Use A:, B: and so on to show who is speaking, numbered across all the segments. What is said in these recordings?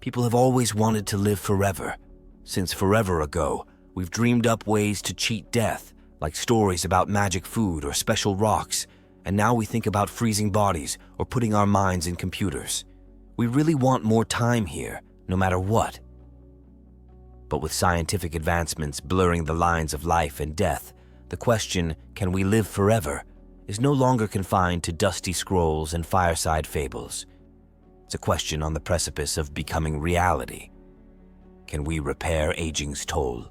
A: People have always wanted to live forever. Since forever ago, we've dreamed up ways to cheat death, like stories about magic food or special rocks, and now we think about freezing bodies or putting our minds in computers. We really want more time here, no matter what. But with scientific advancements blurring the lines of life and death, the question, can we live forever, is no longer confined to dusty scrolls and fireside fables. It's a question on the precipice of becoming reality. Can we repair aging's toll?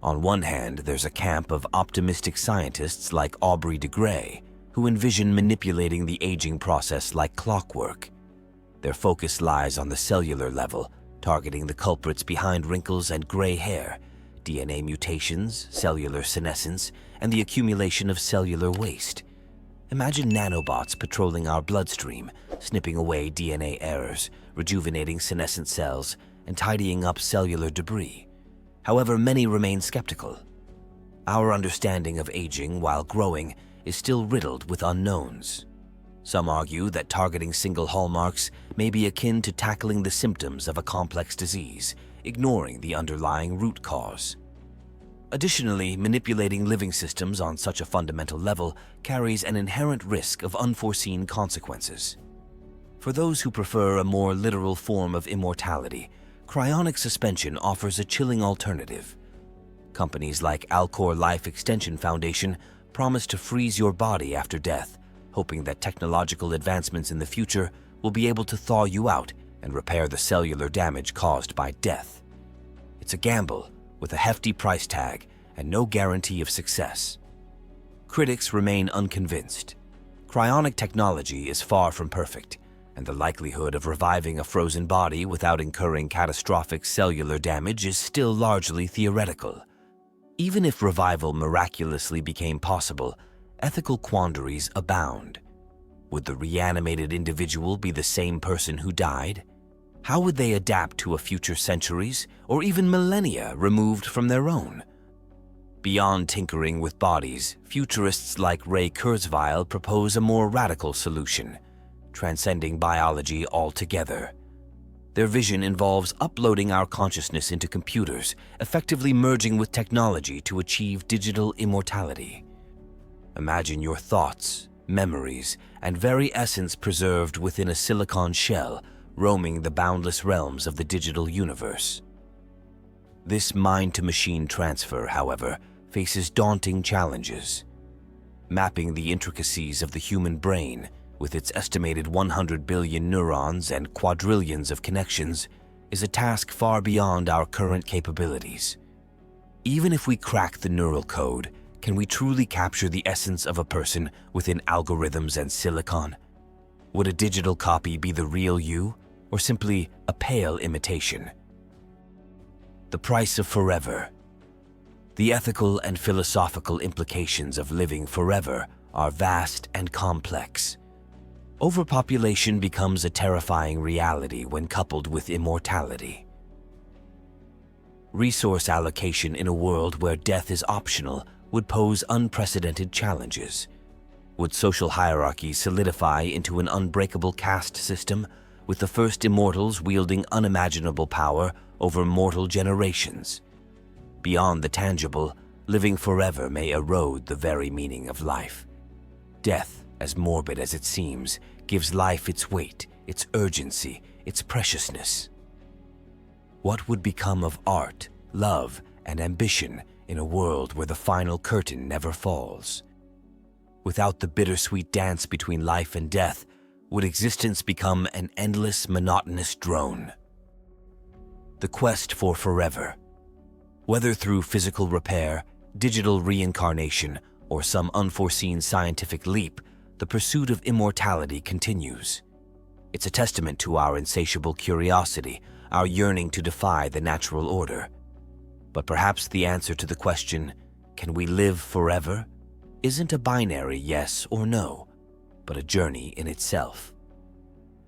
A: On one hand, there's a camp of optimistic scientists like Aubrey de Grey, who envision manipulating the aging process like clockwork. Their focus lies on the cellular level, targeting the culprits behind wrinkles and gray hair, DNA mutations, cellular senescence, and the accumulation of cellular waste. Imagine nanobots patrolling our bloodstream, snipping away DNA errors, rejuvenating senescent cells, and tidying up cellular debris. However, many remain skeptical. Our understanding of aging while growing is still riddled with unknowns. Some argue that targeting single hallmarks may be akin to tackling the symptoms of a complex disease, ignoring the underlying root cause. Additionally, manipulating living systems on such a fundamental level carries an inherent risk of unforeseen consequences. For those who prefer a more literal form of immortality, cryonic suspension offers a chilling alternative. Companies like Alcor Life Extension Foundation promise to freeze your body after death, hoping that technological advancements in the future will be able to thaw you out and repair the cellular damage caused by death. It's a gamble with a hefty price tag and no guarantee of success. Critics remain unconvinced. Cryonic technology is far from perfect, and the likelihood of reviving a frozen body without incurring catastrophic cellular damage is still largely theoretical. Even if revival miraculously became possible, ethical quandaries abound. Would the reanimated individual be the same person who died? How would they adapt to a future centuries or even millennia removed from their own? Beyond tinkering with bodies, futurists like Ray Kurzweil propose a more radical solution, transcending biology altogether. Their vision involves uploading our consciousness into computers, effectively merging with technology to achieve digital immortality. Imagine your thoughts, memories, and very essence preserved within a silicon shell, roaming the boundless realms of the digital universe. This mind-to-machine transfer, however, faces daunting challenges. Mapping the intricacies of the human brain, with its estimated 100 billion neurons and quadrillions of connections, is a task far beyond our current capabilities. Even if we crack the neural code, can we truly capture the essence of a person within algorithms and silicon? Would a digital copy be the real you, or simply a pale imitation? The price of forever. The ethical and philosophical implications of living forever are vast and complex. Overpopulation becomes a terrifying reality when coupled with immortality. Resource allocation in a world where death is optional would pose unprecedented challenges. Would social hierarchies solidify into an unbreakable caste system, with the first immortals wielding unimaginable power over mortal generations? Beyond the tangible, living forever may erode the very meaning of life. Death, as morbid as it seems, gives life its weight, its urgency, its preciousness. What would become of art, love, and ambition in a world where the final curtain never falls? Without the bittersweet dance between life and death, would existence become an endless, monotonous drone? The quest for forever. Whether through physical repair, digital reincarnation, or some unforeseen scientific leap, the pursuit of immortality continues. It's a testament to our insatiable curiosity, our yearning to defy the natural order. But perhaps the answer to the question, can we live forever, isn't a binary yes or no, but a journey in itself.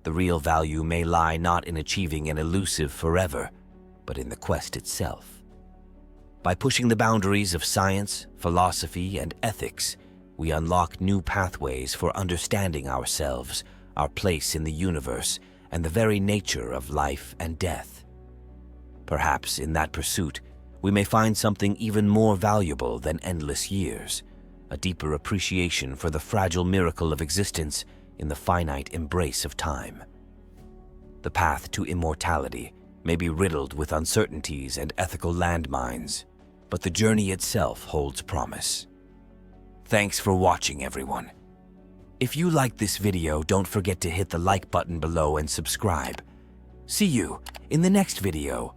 A: The real value may lie not in achieving an elusive forever, but in the quest itself. By pushing the boundaries of science, philosophy, and ethics, we unlock new pathways for understanding ourselves, our place in the universe, and the very nature of life and death. Perhaps in that pursuit, we may find something even more valuable than endless years, a deeper appreciation for the fragile miracle of existence in the finite embrace of time. The path to immortality may be riddled with uncertainties and ethical landmines, but the journey itself holds promise. Thanks for watching, everyone. If you liked this video, don't forget to hit the like button below and subscribe. See you in the next video.